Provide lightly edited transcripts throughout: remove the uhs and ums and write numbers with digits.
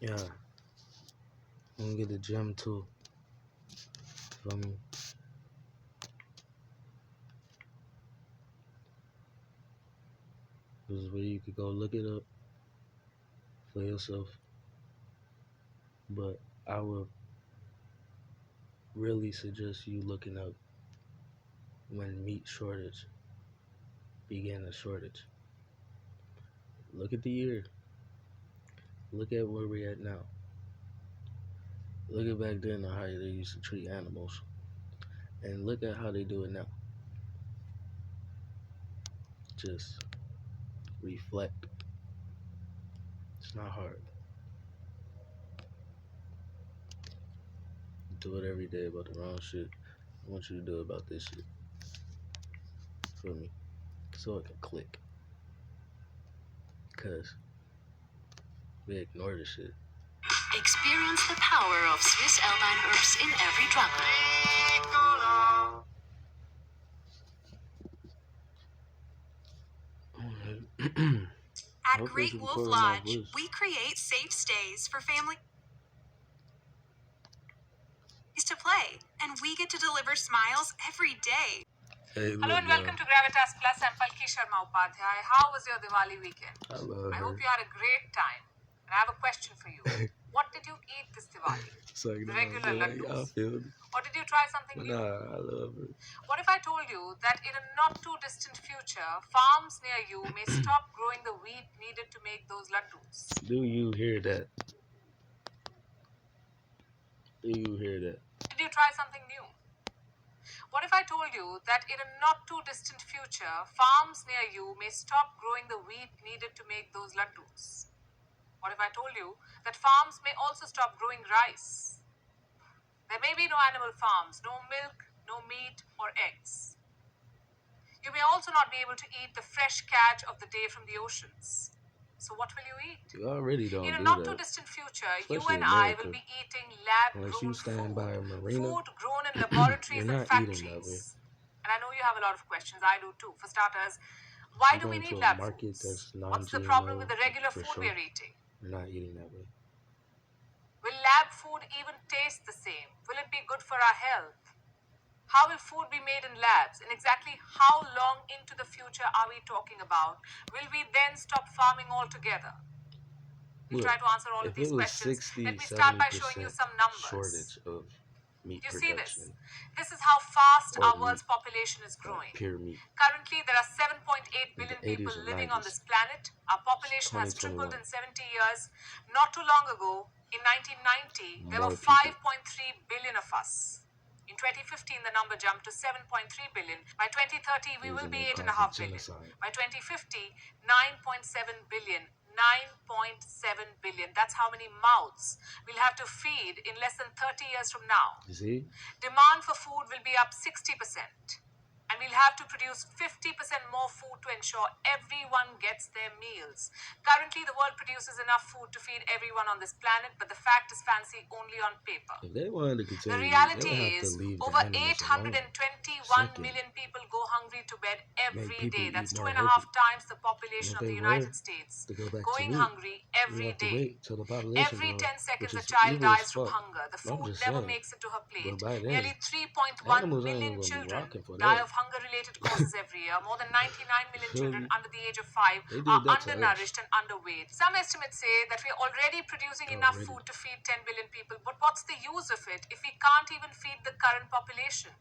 Yeah, I'm gonna get the gym too. Feel me? This is where you could go look it up for yourself. But I would really suggest you looking up when meat shortage began a shortage. Look at the year. Look at where we're at now. Look at back then how they used to treat animals. And look at how they do it now. Just reflect. It's not hard. You do it every day about the wrong shit. I want you to do it about this shit. Feel me? So it can click. Because we ignore this shit. Experience the power of Swiss Alpine herbs in every drop. At Great Wolf Lodge, we create safe stays for families to play, and we get to deliver smiles every day. Hey, Hello and welcome to Gravitas Plus. I'm Palki Sharma Upadhyay. How was your Diwali weekend? I hope you had a great time. And I have a question for you. What did you eat this Diwali? The regular laddus? Or did you try something new? Nah, I love it. What if I told you that in a not too distant future, farms near you may stop growing the wheat needed to make those laddus? Do you hear that? Do you hear that? Did you try something new? What if I told you that in a not too distant future, farms near you may stop growing the wheat needed to make those laddus? What if I told you that farms may also stop growing rice? There may be no animal farms, no milk, no meat or eggs. You may also not be able to eat the fresh catch of the day from the oceans. So what will you eat? You already don't In a do not that. too distant future, Especially you and I America. will be eating lab-grown Unless you stand by a marina, food grown in laboratories you're and not eating that way. factories. And I know you have a lot of questions. I do too. For starters, why do we Going need to a lab market foods? that's What's the non-GMO, problem with the regular for food sure. we're eating? You're not eating that way. Will lab food even taste the same? Will it be good for our health? How will food be made in labs? And exactly how long into the future are we talking about? Will we then stop farming altogether? We'll Look, try to answer all of if these it was questions. 60, Let me start by 70% showing you some numbers. shortage of meat You see this? production, This is how fast or our meat, world's population is growing. pure meat. Currently, there are 7.8 In billion the 80s people and living on 90s. this planet. Our population has 2021. tripled in 70 years. Not too long ago, in 1990, there were More people. 5.3 billion of us. In 2015, the number jumped to 7.3 billion. By 2030, we will Using be their 8.5 billion. genocide. By 2050, 9.7 billion. 9.7 billion. That's how many mouths we'll have to feed in less than 30 years from now. You see? Demand for food will be up 60%. And we'll have to produce 50% more food to ensure everyone gets their meals. Currently, the world produces enough food to feed everyone on this planet, but the fact is fancy only on paper. If they wanted to continue, The they reality would have to is leave the over animals 821 alone. million people go hungry to bed every people day. eat That's more 2.5 healthy. times the population And if of the they United were States to go back to going meat, hungry we every have to day. wait till the population Every grows, 10 seconds, which a is child evil as dies from fuck. hunger. The I'm food just never saying. makes it to her plate. But by then, Nearly 3.1 animals ain't million gonna be children rocking for die that. of hunger-related causes every year. More than 99 million Feel children me? under the age of 5 They are did that to us. undernourished and underweight. Some estimates say that we're already producing enough food to feed 10 billion people. But what's the use of it if we can't even feed the current population?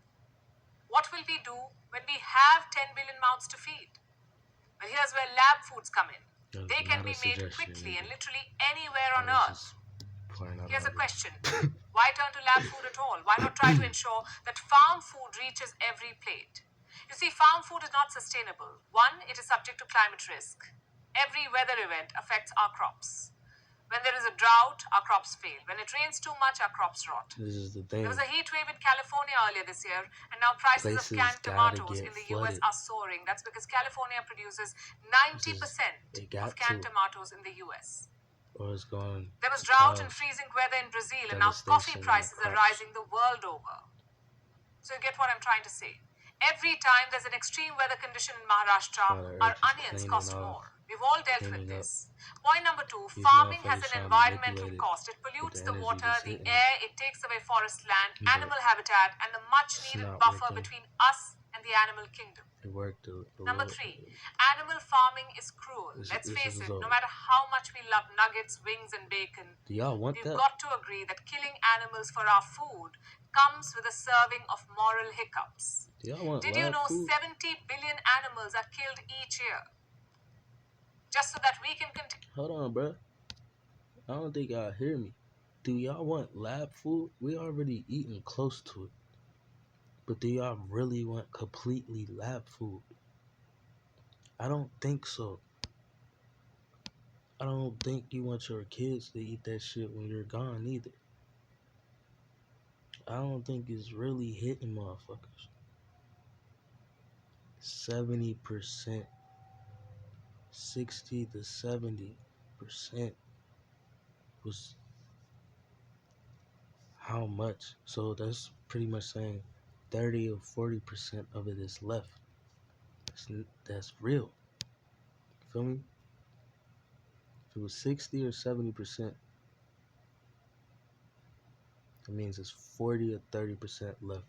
What will we do when we have 10 billion mouths to feed? Well, here's where lab foods come in. They can be made quickly and literally anywhere on Earth. Here's a question. Why turn to lab food at all? Why not try to ensure that farm food reaches every plate? You see, farm food is not sustainable. One, it is subject to climate risk. Every weather event affects our crops. When there is a drought, our crops fail. When it rains too much, our crops rot. This is the thing. There was a heat wave in California earlier this year, and now prices of canned tomatoes in the US are soaring. That's because California produces 90% of canned tomatoes in the US. Or it's gone. There was drought and freezing weather in Brazil, and now coffee prices are rising the world over. So you get what I'm trying to say. Every time there's an extreme weather condition in Maharashtra, our onions cost more. We've all dealt with cleaning up this. Point number 2, these farming has motherfuckers an trying to environmental manipulate it cost. It with pollutes the the energy water, that's the hitting it, air, it takes away forest land, but animal habitat, and the much it's needed not buffer working. between us and the animal kingdom. It worked a Number little. 3, animal farming is cruel. Let's This face is it, no over. matter how much we love nuggets, wings, and bacon, Do y'all want we've that? got to agree that killing animals for our food comes with a serving of moral hiccups. Do y'all want Did you lab know food? 70 billion animals are killed each year just so that we can continue? Hold on, bro. I don't think y'all hear me. Do y'all want lab food? We already eating close to it. But do y'all really want completely lab food? I don't think so. I don't think you want your kids to eat that shit when you're gone either. I don't think it's really hitting motherfuckers. 70%, 60 to 70% was how much? So that's pretty much saying 30 or 40% of it is left. That's real. Feel me? If it was 60 or 70%, it means it's 40 or 30% left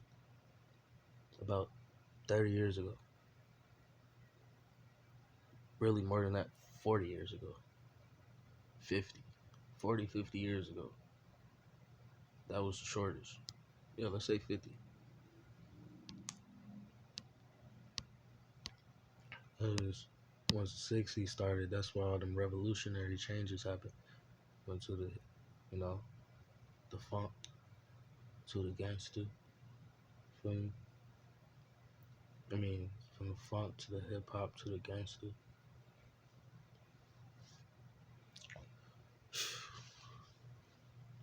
about 30 years ago. Really more than that, 40 years ago. 50. 40, 50 years ago. That was the shortage. Yeah, let's say 50. Because once the 60s started, that's where all them revolutionary changes happened. Went to the, the funk, to the gangster. Feel me? I mean, from the funk to the hip hop to the gangster.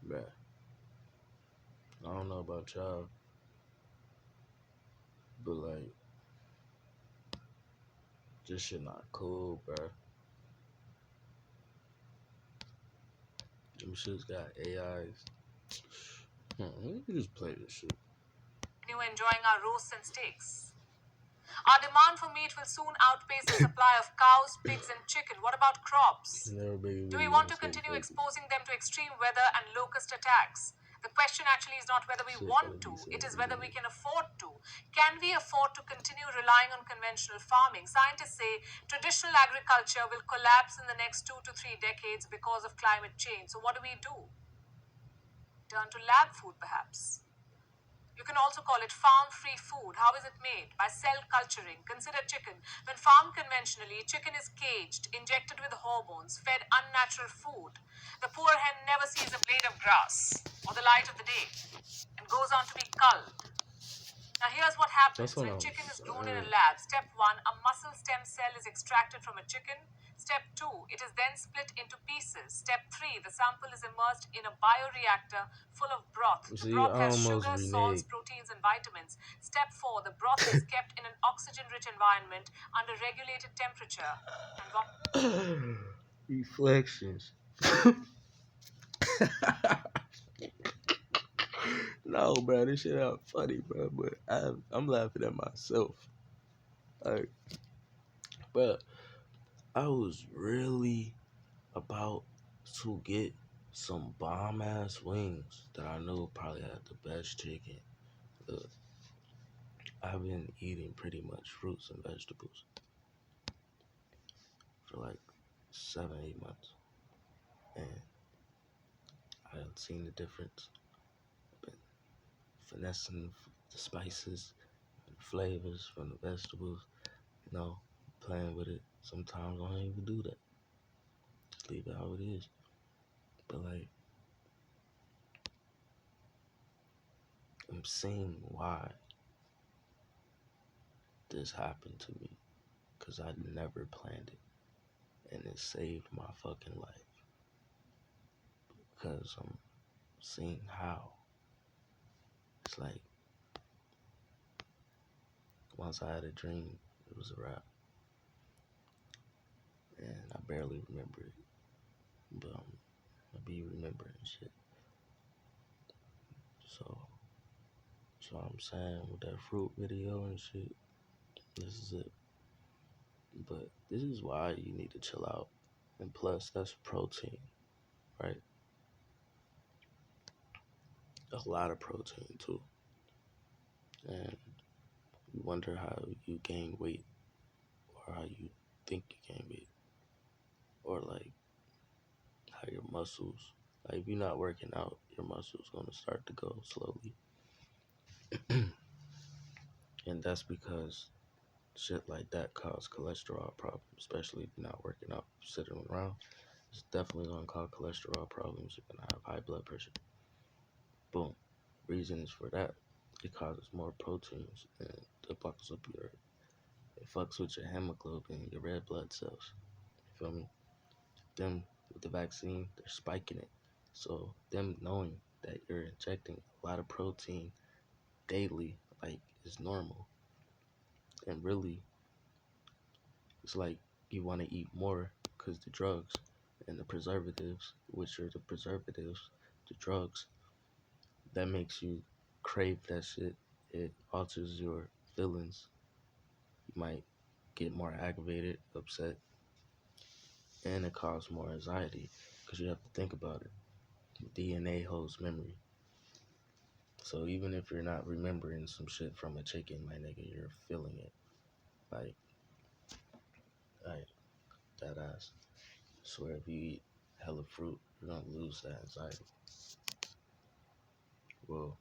Bruh, I don't know about y'all, but like, this shit not cool, bruh. Them shits got AIs. Let me just play this shit. Enjoying our roasts and steaks. Our demand for meat will soon outpace the supply of cows, pigs, and chicken. What about crops? Do we want to continue exposing them to extreme weather and locust attacks? The question actually is not whether we want to, it is whether we can afford to. Can we afford to continue relying on conventional farming? Scientists say traditional agriculture will collapse in the next 2 to 3 decades because of climate change. So, what do we do? Turn to lab food, perhaps. You can also call it farm-free food. How is it made? By cell culturing. Consider chicken. When farmed conventionally, chicken is caged, injected with hormones, fed unnatural food. The poor hen never sees a blade of grass or the light of the day and goes on to be culled. Now, here's what happens when chicken is grown in a lab. Step 1, a muscle stem cell is extracted from a chicken. Step 2, it is then split into pieces. Step 3, the sample is immersed in a bioreactor full of broth. The broth has sugar, salts, proteins, and vitamins. Step 4, the broth is kept in an oxygen-rich environment under regulated temperature. And Reflections. No, bro, this shit not funny, bro. But I'm laughing at myself. Like, bro, I was really about to get some bomb ass wings that I knew probably had the best chicken. Look, I've been eating pretty much fruits and vegetables for like 7, 8 months, and I done seen the difference. Been finessing the spices and flavors from the vegetables, playing with it. Sometimes I don't even do that. Just leave it how it is. But like, I'm seeing why this happened to me, because I never planned it, and it saved my fucking life, because I'm seeing how. It's like, once I had a dream, it was a wrap, and I barely remember it, but I be remembering shit. So I'm saying, with that fruit video and shit, this is it. But this is why you need to chill out. And plus, that's protein, right? A lot of protein too. And you wonder how you gain weight or how you think you gain weight or like how your muscles, like if you're not working out, your muscles gonna start to go slowly. And that's because shit like that cause cholesterol problems, especially if you're not working out, sitting around. It's definitely gonna cause cholesterol problems. You're gonna have high blood pressure. Boom. Reasons for that. It causes more proteins and it buckles up it fucks with your hemoglobin, your red blood cells. You feel me? Them with the vaccine, they're spiking it. So them knowing that you're injecting a lot of protein daily, like is normal. And really, it's like you want to eat more because the drugs and the preservatives, which are the preservatives, the drugs, that makes you crave that shit. It alters your feelings. You might get more aggravated, upset, and it causes more anxiety because you have to think about it. DNA holds memory. So even if you're not remembering some shit from a chicken, my nigga, you're feeling it. Like, like that ass. Swear if you eat hella fruit, you're gonna lose that anxiety. Well,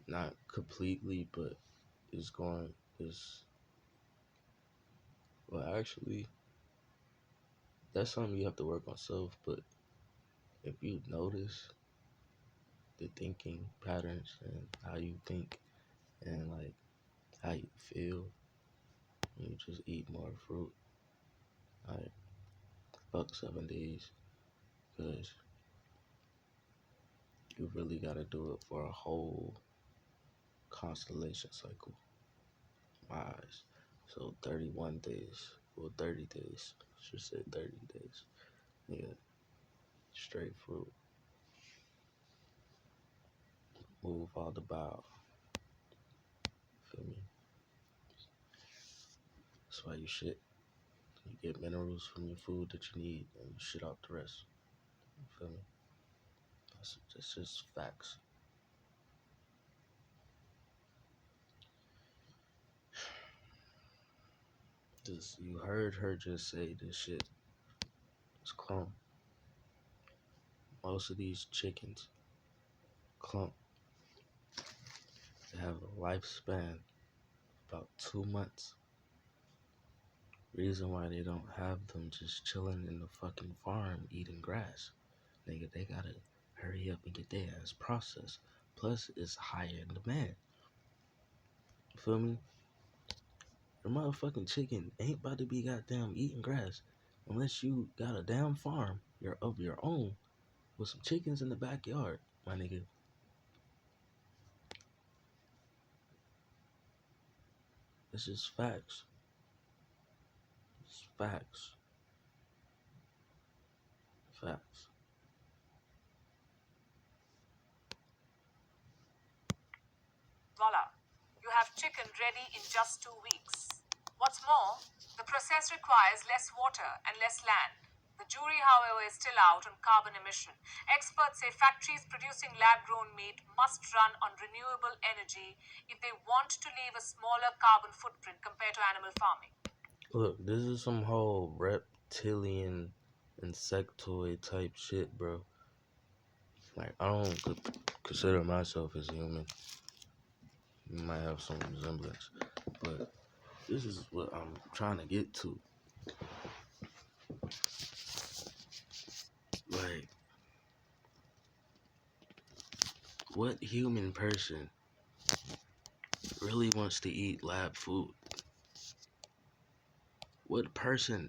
not completely, but it's going, it's, well, actually, that's something you have to work on self, but if you notice the thinking patterns and how you think and like how you feel, you just eat more fruit. Like, fuck 7 days, because you really gotta do it for a whole constellation cycle. My eyes. So 31 days. Well, 30 days. Should say 30 days. Yeah, straight fruit. Move all the bile. Feel me? That's why you shit. You get minerals from your food that you need and you shit out the rest. You feel me? That's just facts. Just, you heard her just say this shit. It's clump. Most of these chickens, clump, they have a lifespan about 2 months. Reason why they don't have them just chilling in the fucking farm eating grass. Nigga, they gotta hurry up and get their ass processed. Plus, it's higher in demand. You feel me? Your motherfucking chicken ain't about to be goddamn eating grass unless you got a damn farm of your own with some chickens in the backyard, my nigga. It's just facts. It's facts. Facts. Voila, you have chicken ready in just 2 weeks. What's more, the process requires less water and less land. The jury, however, is still out on carbon emission. Experts say factories producing lab grown meat must run on renewable energy if they want to leave a smaller carbon footprint compared to animal farming. Look, this is some whole reptilian insectoid type shit, bro. Like, I don't consider myself as human. You might have some resemblance, but this is what I'm trying to get to. Like, what human person really wants to eat lab food? What person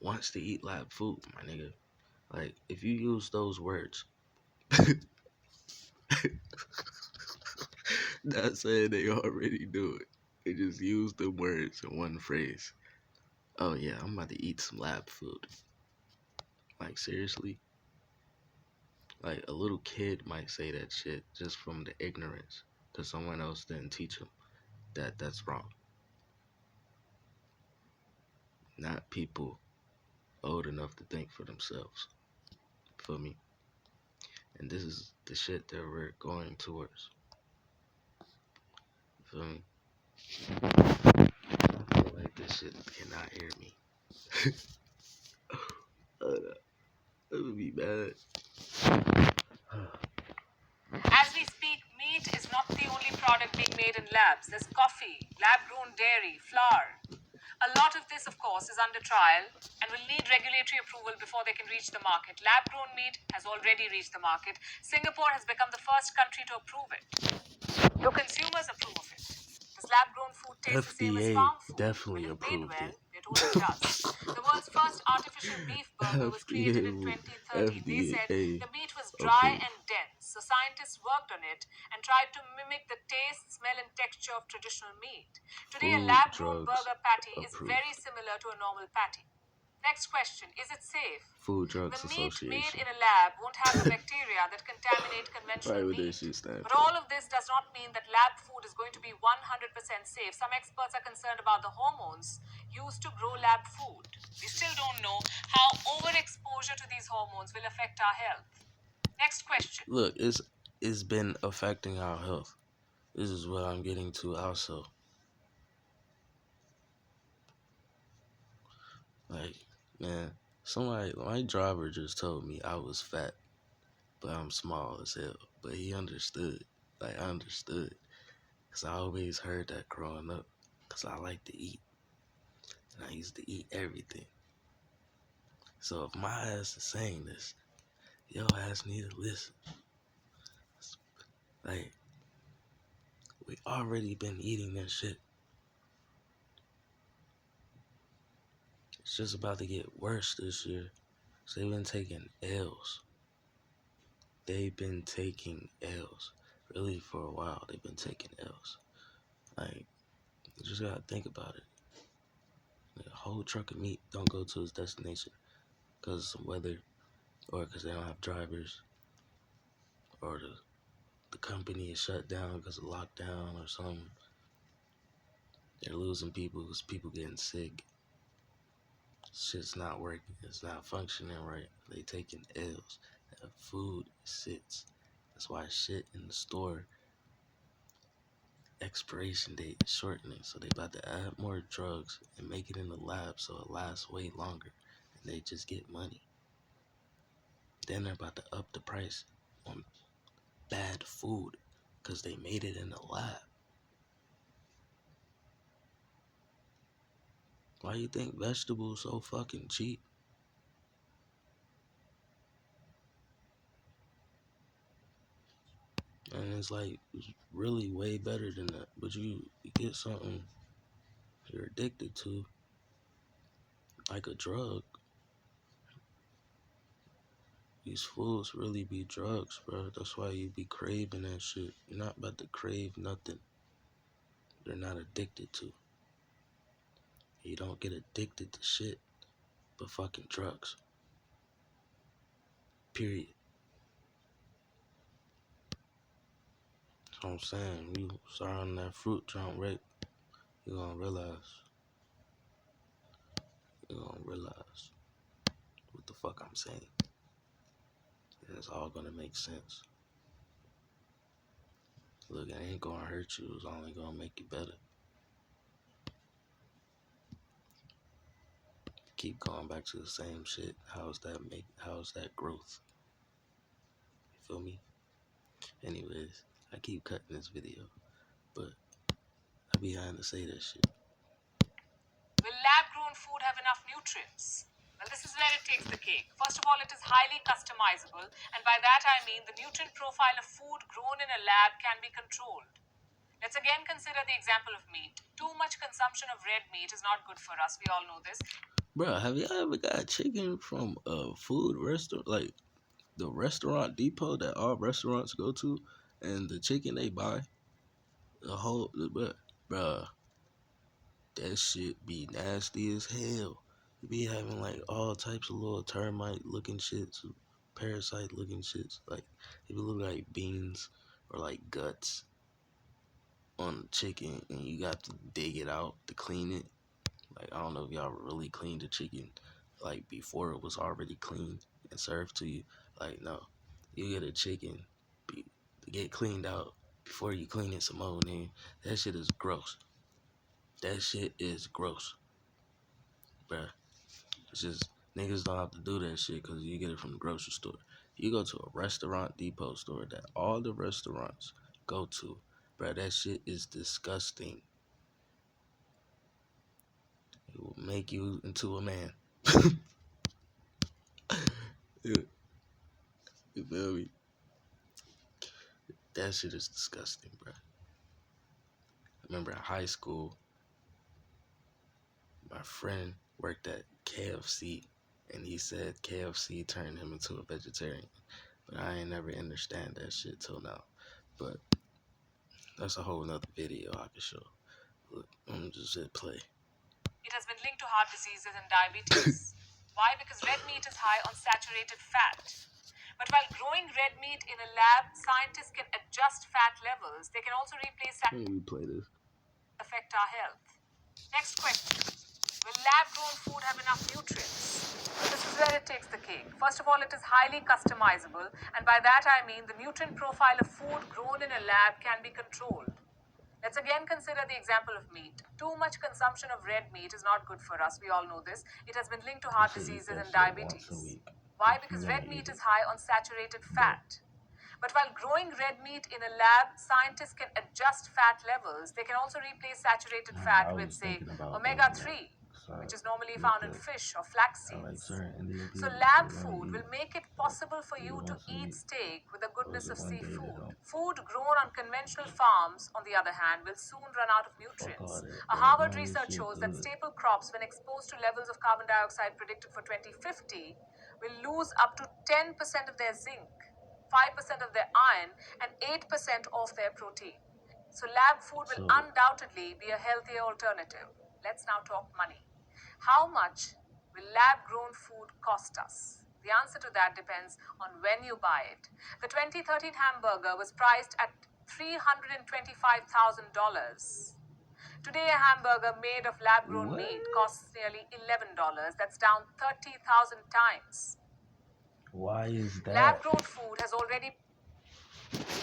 wants to eat lab food, my nigga? Like, if you use those words, not saying they already do it. They just use the words in one phrase. Oh yeah, I'm about to eat some lab food. Like, seriously? Like, a little kid might say that shit just from the ignorance, because someone else didn't teach him that that's wrong. not people old enough to think for themselves. Feel me? And this is the shit that we're going towards. Feel me? I feel like this shit cannot hear me. That would be bad. As we speak, meat is not the only product being made in labs. There's coffee, lab-grown dairy, flour. A lot of this, of course, is under trial and will need regulatory approval before they can reach the market. Lab-grown meat has already reached the market. Singapore has become the first country to approve it. Do consumers approve of it? Does lab-grown food taste the same as FDA farm food? definitely When it's made approved well, it. we're told it does. The world's first artificial beef burger was created in 2013. They said FDA the meat was dry approved. and dense, so scientists worked on it and tried to mimic the taste, smell, and texture of traditional meat. Today, a Food lab-grown drugs burger patty is very approved. similar to a normal patty. Next question, is it safe? Food The Drugs meat made Association. in a lab won't have the bacteria that contaminate conventional Right what that meat. shit stand But for. all of this does not mean that lab food is going to be 100% safe. Some experts are concerned about the hormones used to grow lab food. We still don't know how overexposure to these hormones will affect our health. Next question. Look, it's been affecting our health. This is what I'm getting to also. Like, man, my driver just told me I was fat, but I'm small as hell. But he understood. Like, I understood. Because I always heard that growing up. Because I like to eat. And I used to eat everything. So if my ass is saying this, your ass need to listen. Like, we already been eating this shit. It's just about to get worse this year. So they've been taking L's. They've been taking L's. Really, for a while, they've been taking L's. Like, you just gotta think about it. Like, a whole truck of meat don't go to its destination because of some weather, or because they don't have drivers, or the company is shut down because of lockdown or something. They're losing people because people getting sick. Shit's not working. It's not functioning right. They taking L's. That food sits. That's why shit in the store expiration date is shortening. So they about to add more drugs and make it in the lab so it lasts way longer. And they just get money. Then they're about to up the price on bad food because they made it in the lab. Why you think vegetables so fucking cheap? And it's like, it's really way better than that. But you get something you're addicted to, like a drug. These foods really be drugs, bro. That's why you be craving that shit. You're not about to crave nothing they're not addicted to. You don't get addicted to shit but fucking drugs. Period. That's what I'm saying. You start on that fruit jump right, you're gonna realize. You're gonna realize what the fuck I'm saying. And it's all gonna make sense. Look, it ain't gonna hurt you. It's only gonna make you better. Keep going back to the same shit. How's that growth? You feel me? Anyways, I keep cutting this video, but I be having to say that shit. Will lab-grown food have enough nutrients? Well, this is where it takes the cake. First of all, it is highly customizable, and by that I mean the nutrient profile of food grown in a lab can be controlled. Let's again consider the example of meat. Too much consumption of red meat is not good for us. We all know this. Bro, have y'all ever got chicken from a food restaurant, like the restaurant depot that all restaurants go to, and the chicken they buy, the whole, bruh, that shit be nasty as hell. You be having like all types of little termite looking shits, parasite looking shits. Like, it would look like beans or like guts on the chicken, and you got to dig it out to clean it. Like, I don't know if y'all really cleaned the chicken like before it was already cleaned and served to you. Like, no, you get a chicken be, get cleaned out before you clean it some more, nigga. That shit is gross. That shit is gross, bruh. It's just niggas don't have to do that shit because you get it from the grocery store. You go to a restaurant depot store that all the restaurants go to, bruh. That shit is disgusting. It will make you into a man. You feel me? That shit is disgusting, bruh. I remember in high school, my friend worked at KFC, and he said KFC turned him into a vegetarian. But I ain't never understand that shit till now. But that's a whole nother video I can show. Look, I'm just hit play. It has been linked to heart diseases and diabetes. Why? Because red meat is high on saturated fat. But while growing red meat in a lab, scientists can adjust fat levels. They can also replace Let me play this. affect our health. Next question. Will lab-grown food have enough nutrients? This is where it takes the cake. First of all, it is highly customizable, and by that I mean the nutrient profile of food grown in a lab can be controlled. Let's again consider the example of meat. Too much consumption of red meat is not good for us. We all know this. It has been linked to heart diseases and diabetes. Why? Because red meat is high on saturated fat. But while growing red meat in a lab, scientists can adjust fat levels. They can also replace saturated fat with, say, omega-3, which is normally found in fish or flax seeds. So lab food will make it possible for you to eat steak with the goodness of seafood. Food grown on conventional farms, on the other hand, will soon run out of nutrients. A Harvard research shows that staple crops, when exposed to levels of carbon dioxide predicted for 2050, will lose up to 10% of their zinc, 5% of their iron, and 8% of their protein. So lab food will undoubtedly be a healthier alternative. Let's now talk money. How much will lab-grown food cost us? The answer to that depends on when you buy it. The 2013 hamburger was priced at $325,000. Today, a hamburger made of lab-grown meat costs nearly $11. That's down 30,000 times. Why is that? Lab-grown food has already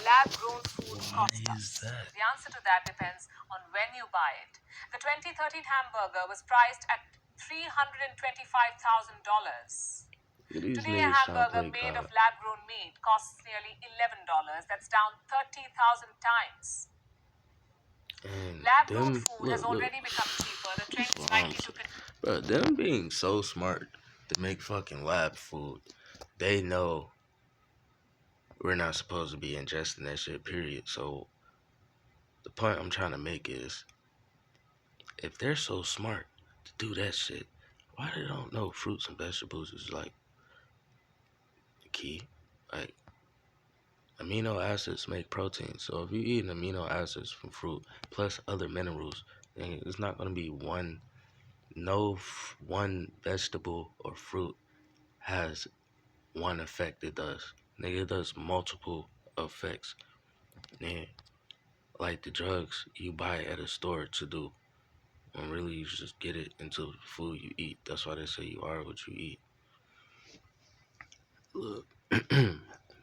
lab-grown food cost us? The answer to that depends on when you buy it. The 2013 hamburger was priced at $325,000. Today, a hamburger made of lab-grown meat costs nearly $11. That's down 30,000 times. Lab-grown food has already become cheaper. The trend is likely to continue. Bro, them being so smart to make fucking lab food, they know we're not supposed to be ingesting that shit, period. So the point I'm trying to make is, if they're so smart to do that shit, why they don't know fruits and vegetables is like the key? Like, amino acids make protein. So if you eat amino acids from fruit plus other minerals, then it's not going to be one vegetable or fruit has one effect it does. Nigga, it does multiple effects. Yeah. Like the drugs you buy at a store to do. When really you just get it into the food you eat. That's why they say you are what you eat. Look,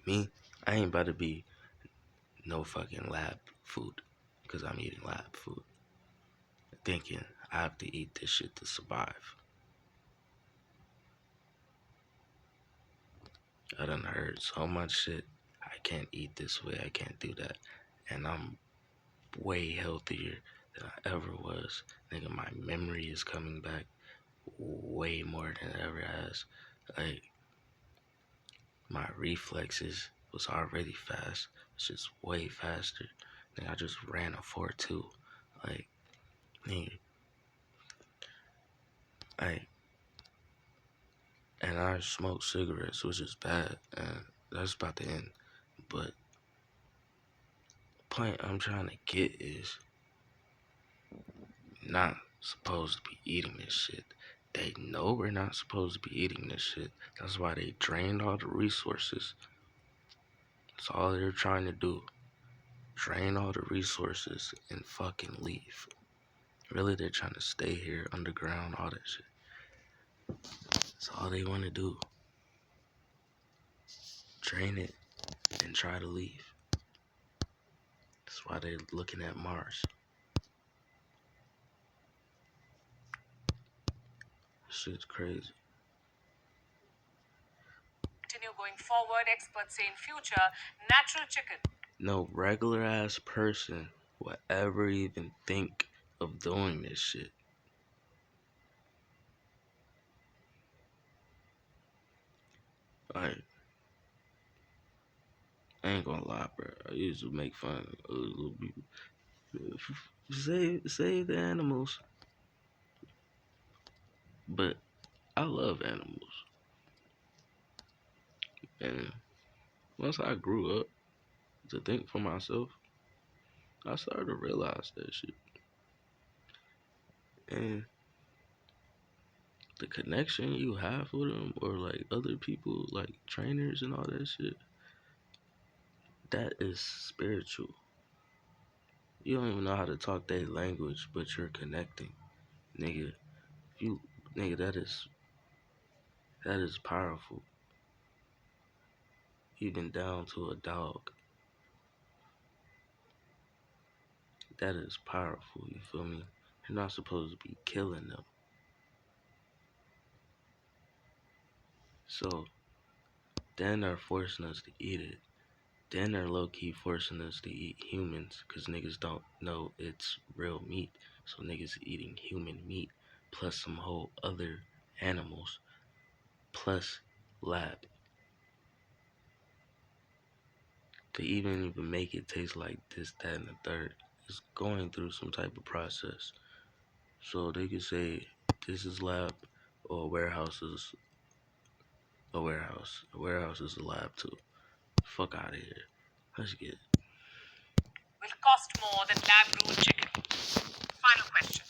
me, I ain't about to be no fucking lab food because I'm eating lab food. Thinking I have to eat this shit to survive. I done heard so much shit. I can't eat this way. I can't do that. And I'm way healthier than I ever was. Nigga, my memory is coming back way more than it ever has. Like, my reflexes was already fast. It's just way faster. Nigga, I just ran a 4.2. Like, nigga. Like, and I smoke cigarettes, which is bad. And that's about to end. But the point I'm trying to get is not supposed to be eating this shit. They know we're not supposed to be eating this shit. That's why they drained all the resources. That's all they're trying to do. Drain all the resources and fucking leave. Really, they're trying to stay here underground, all that shit. That's all they want to do. Train it and try to leave. That's why they're looking at Mars. Shit's crazy. Continue going forward. Experts say in future, natural chicken. No regular ass person will ever even think of doing this shit. Like, I ain't gonna lie, bro. I used to make fun of little people. Save the animals. But I love animals. And once I grew up to think for myself, I started to realize that shit. And the connection you have with them, or like other people, like trainers and all that shit, that is spiritual. You don't even know how to talk their language, but you're connecting. Nigga, that is powerful. Even down to a dog. That is powerful, you feel me? You're not supposed to be killing them. So then they're forcing us to eat it. Then they're low-key forcing us to eat humans because niggas don't know it's real meat. So niggas eating human meat plus some whole other animals plus lab. To even make it taste like this, that, and the third is going through some type of process. So they could say this is lab or a warehouse is a warehouse. A warehouse is a lab too. Fuck out of here. Let's get it. Will cost more than lab-grown chicken. Final question.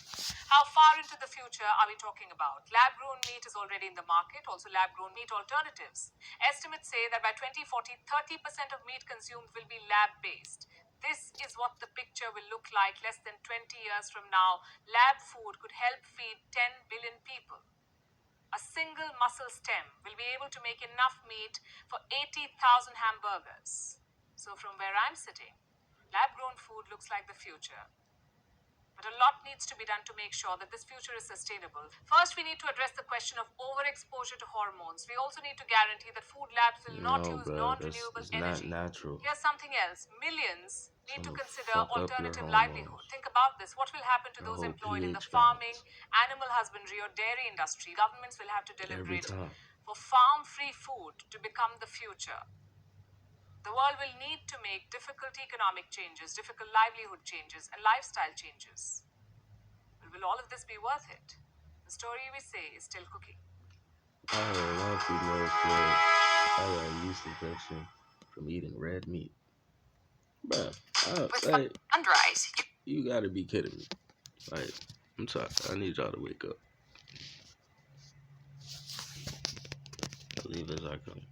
How far into the future are we talking about? Lab-grown meat is already in the market, also lab-grown meat alternatives. Estimates say that by 2040, 30% of meat consumed will be lab-based. This is what the picture will look like less than 20 years from now. Lab food could help feed 10 billion people. A single muscle stem will be able to make enough meat for 80,000 hamburgers. So from where I'm sitting, lab-grown food looks like the future. But a lot needs to be done to make sure that this future is sustainable. First, we need to address the question of overexposure to hormones. We also need to guarantee that food labs will not No, use bro, non-renewable it's not energy. natural. Here's something else. Millions need to It's gonna consider fuck up your alternative hormones, livelihood. Think about this. What will happen to your those whole employed in the pH farming, balance animal husbandry, or dairy industry? Governments will have to every deliberate time. for farm-free food to become the future. The world will need to make difficult economic changes, difficult livelihood changes, and lifestyle changes. But will all of this be worth it? The story, we say, is still cooking. I heard one female said I got yeast infection from eating red meat. Bruh, sunrise, you gotta be kidding me. Like, I'm sorry, I need y'all to wake up. I'll leave as I come.